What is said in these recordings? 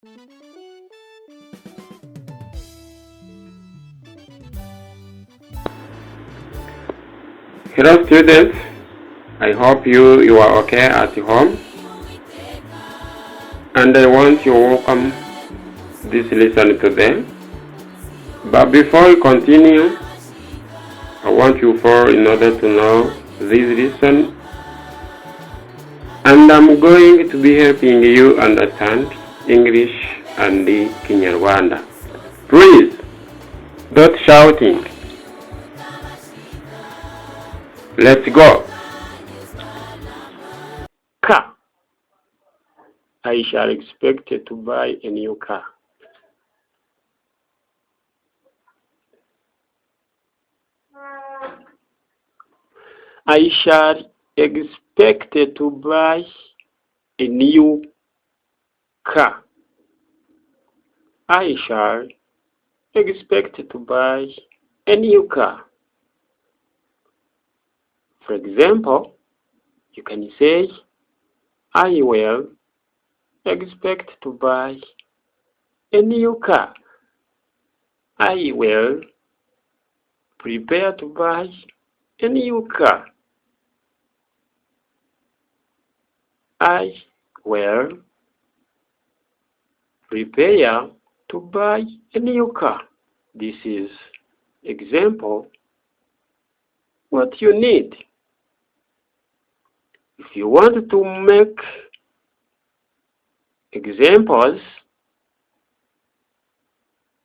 Hello students, I hope you are okay at home, and I want to welcome this lesson today. But before we continue, I want you in order to know this lesson, and I'm going to be helping you understand English and the Kinyarwanda. Please, don't shouting. Let's go. Car. I shall expect to buy a new car. I shall expect to buy a new car. I shall expect to buy a new car. For example, you can say, I will expect to buy a new car. I will prepare to buy a new car. I will prepare to buy a new car. This is example what you need. If you want to make examples,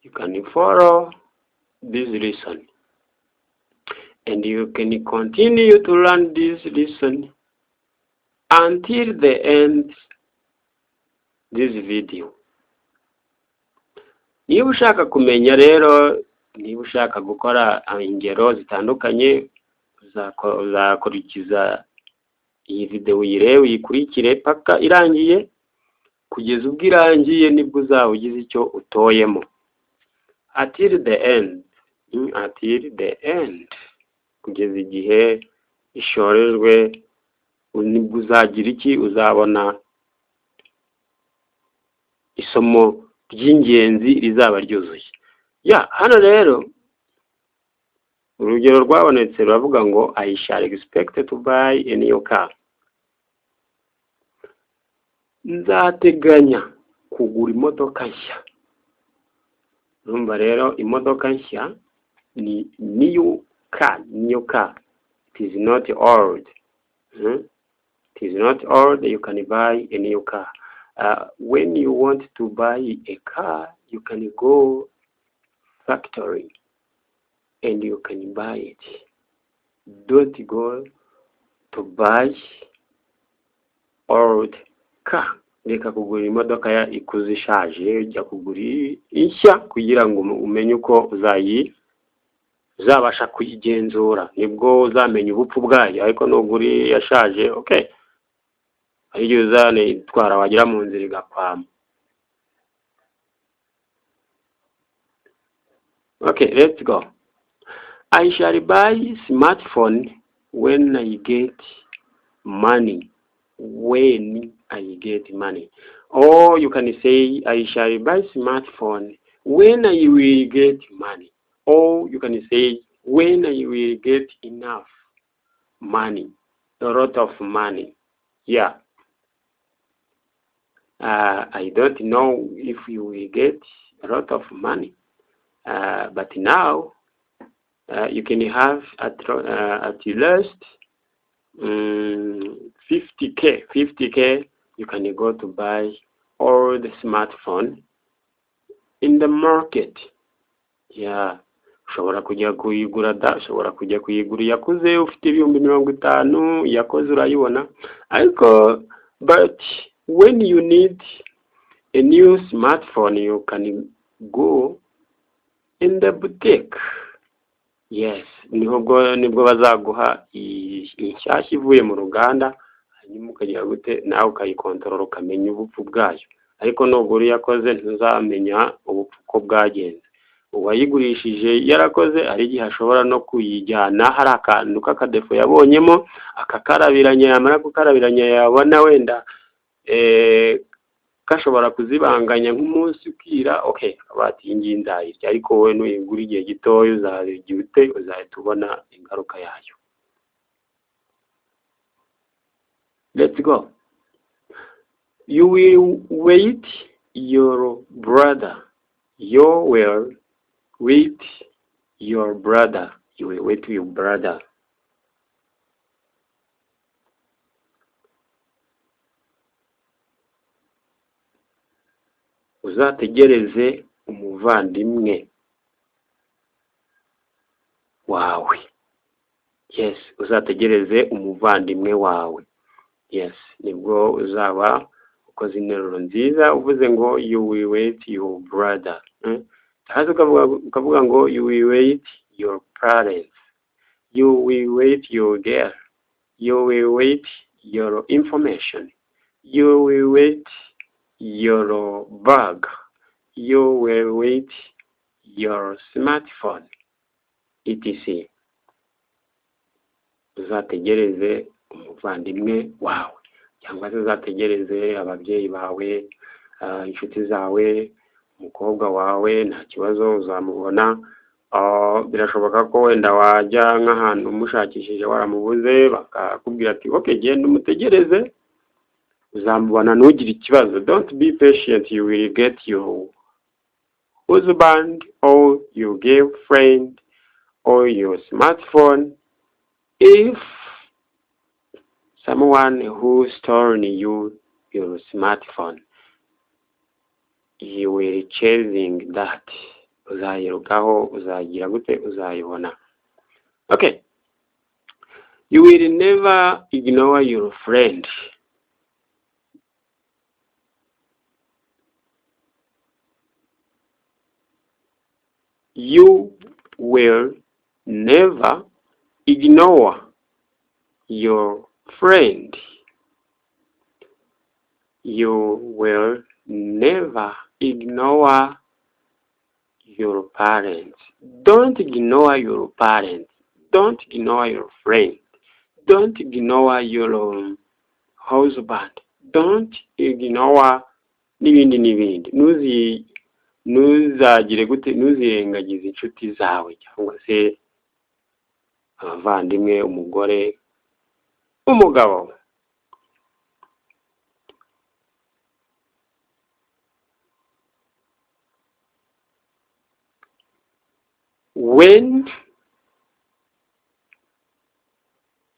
you can follow this lesson. And you can continue to learn this lesson until the end this video. Niba ushaka kumenya rero, niba ushaka gukora ingero zitandukanye, uzakurikiza iyi video uyirebe uyikurikire paka irangiye, kugeza ubwo irangiye nibwo uzaba ugize icyo utoyemo. Until the end, kugeza igihe ishorejwe, nibwo uzagira iki, uzabona isomo ry'ingenzi rizaba ryuzuye. Hano rero urugero rwabonetse ruravuga ngo I shall expect to buy a new car. Nzateganya kugura imodoka nshya. Urumva rero imodoka nshya ni new car. It is not old. It is not old. You can buy a new car. When you want to buy a car, you can go factory and you can buy it. Don't go to buy old car. Reka kugura imodoka ya ikuze ishaje, ujya kugura inshya kugira ngo umenye uko uzabasha kuyigenzura, nibwo uzamenya ubupfu bwayo. Ariko nugura yashaje, okay, ariyo uzane itwara wagira mu nzira igakwama. Okay, let's go. I shall buy smartphone when I get money. When I get money. Or you can say, I shall buy smartphone when I will get money. Or you can say, when I will get enough money, a lot of money. I don't know if you will get a lot of money, but now you can have at least 50k. You can go to buy all the smartphone in the market. Ushobora kujya kuyigura ushobora kujya kuyigura yakuze ufite 50,000 yakoze urayibona. Ariko but when you need a new smartphone, you can go in the boutique. Yes, nibwo bazaguha inshyashya ivuye mu ruganda, hanyuma ukagira gute nawe ukayikontorora ukamenya ubupfu bwayo. Ariko nugura yakoze ntuzamenya ubupfu ko bwagenze. Uwayigurishije yarakoze ari gihe ashobora no kuyijyana hari akantu k'akadefo yabonyemo akakarabiranya, yamara kukarabiranya yabona wenda gashobora kuzibanganya nk'umunsi ukira, okay, abati inginzayirya, ariko wowe nuyigura igihe gitoya uzarya ute, uzahita ubona ingaruka yayo. Let's go. You will wait your brother. You will wait your brother. You will wait your brother. Uzategereze umuvandimwe wawe. Yes, uzategereze umuvandimwe wawe. Yes, nibwo uzaba ukoze interuro nziza uvuze ngo you will wait your brother. Haza ukavuga ngo you will wait your parents. You will wait your girl. You will wait your information. You will wait your bag. You will wait your smartphone. etc. Uzategereze umuvandimwe wawe, cyangwa se uzategereze ababyeyi bawe, inshuti zawe, umukobwa wawe, nta kibazo uzamubona. Birashoboka ko wenda wajya nk'ahantu umushakishije waramubuze, bakakubwira ati okay, genda umutegereze uzamubona, ntugire ikibazo. Don't be patient, you will get your husband or your girlfriend or your smartphone if someone who stole you your smartphone. You will chasing that. Uzayirukaho, uzagira gute, uzayibona. Okay. You will never ignore your friend. You will never ignore your friend. You will never ignore your parents. Don't ignore your parents. Don't ignore your friend. Don't ignore your husband. Don't ignore n'ibindi. Ntuzagire gute, ntuzirengagize inshuti zawe cyangwa se abavandimwe, umugore, umugabo. When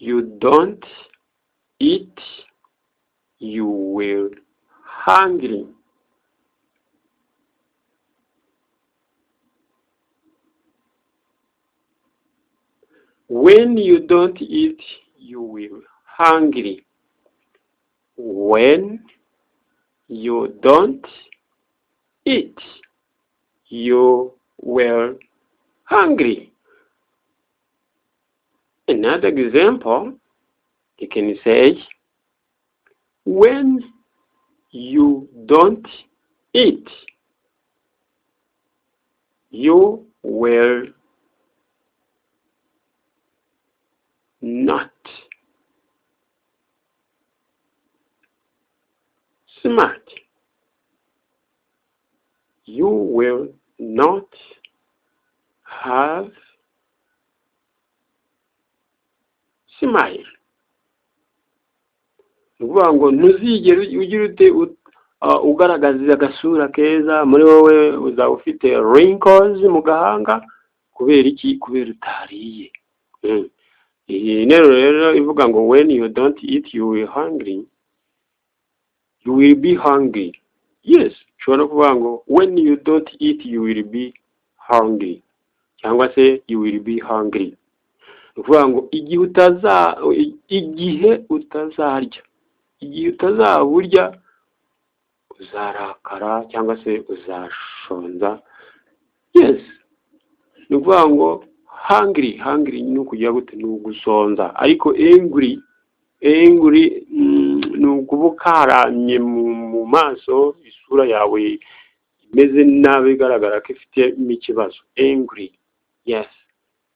you don't eat, you will hungry. When you don't eat, you will hungry. When you don't eat, you will hungry. Another example, you can say, when you don't eat, you will not smart. You will not have smile. Nukuvuga ngo ntuzigere ugira ute ugaragaza agasura keza, muri wowe uzaba ufite wrinkles mu gahanga. Kubera iki? Kubera utariye. Iyi nero rero ivuga ngo when you don't eat you will hungry. You will be hungry. Yes, ushobora kuvuga ngo when you don't eat you will be hungry, cyangwa se you will be hungry. Uvuga ngo igihe utazaburya uzarakara cyangwa se uzashonza. Yes, uvuga ngo hungry ni ukugira gute, ni ugusonza. Ariko angry ni ukubukaramye mu maso, isura yawe imeze nabi, igaragara ko ifite ikibazo. Angry. Yes.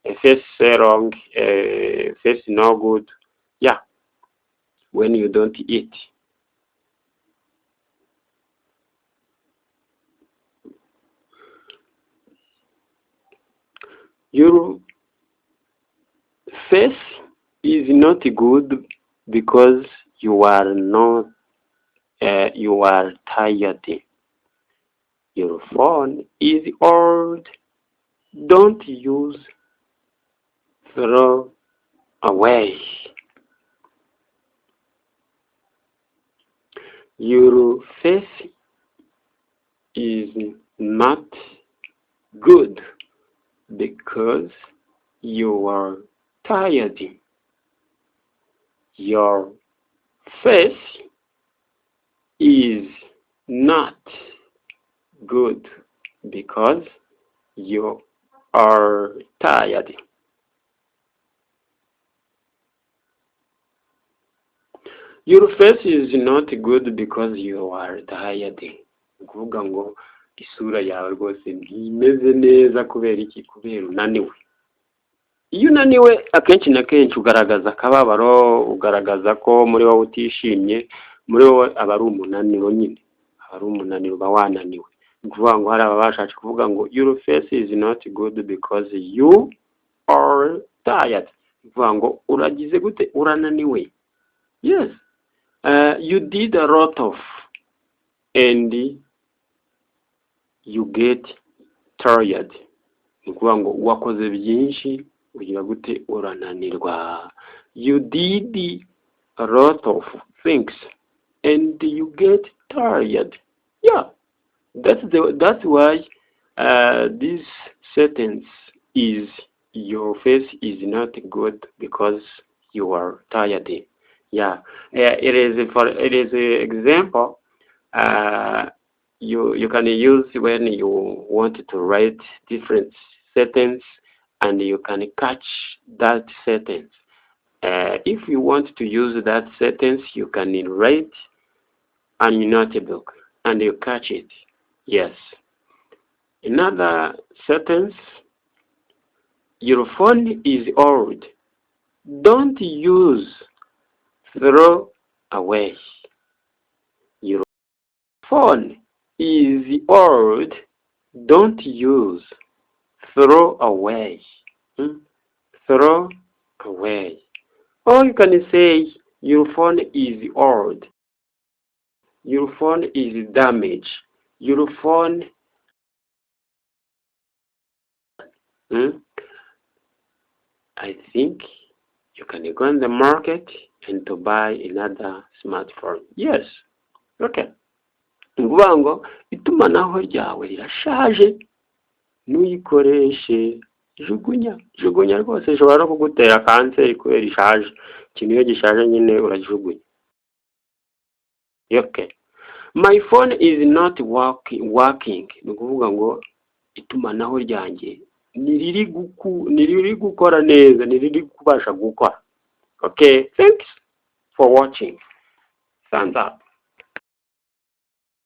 A face wrong, a face no good. Yeah. When you don't eat. Your face is not good because you are tired. Your phone is old. Don't use, throw away. Your face is not good because you are tired. Your face is not good because you are tired. Your face is not good because you are tired. Ukuvuga ngo isura yawe rwose ntimeze neza kubera iki? Kubera unaniwe. Iyo unaniwe akenshi na kenshi ugaragaza akababaro, ugaragaza ko muri wowe utishimye, muri wowe aba ari umunaniro nyine, aba ari umunaniro, uba wananiwe. Ni ukuvuga ngo hari ababashatse kuvuga ngo your face is not good because you are tired. Ni ukuvuga ngo uragize gute? Urananiwe. Yes. You did a lot of and you get tired. Ni ukuvuga ngo wakoze byinshi ugira gute? Urananirwa. You did a lot of things and you get tired. Yeah, that's why this sentence is your face is not good because you are tired. Yeah, it is an example. You can use when you want to write different sentence and you can catch that sentence. If you want to use that sentence, you can write on your notebook and you catch it. Yes. Another sentence, your phone is old. Don't use, throw away. Your phone is old. Don't use, throw away. Throw away. Or you can say your phone is old. Your phone is damaged. Your phone I think you can go in the market and to buy another smartphone. Yes. Okay. Nguvuga ngo itumanaho ryawe rirashaje, nuyikoreshe, jugunya rwose, ishobora no kugutera kanseri kubera ishaje. Ikintu iyo gishaje nyine urajugunya. Okay. My phone is not working. Ni ukuvuga ngo itumanaho ryanjye niriri gukora neza, niriri kubasha gukora. Okay, thanks for watching. Thumbs up.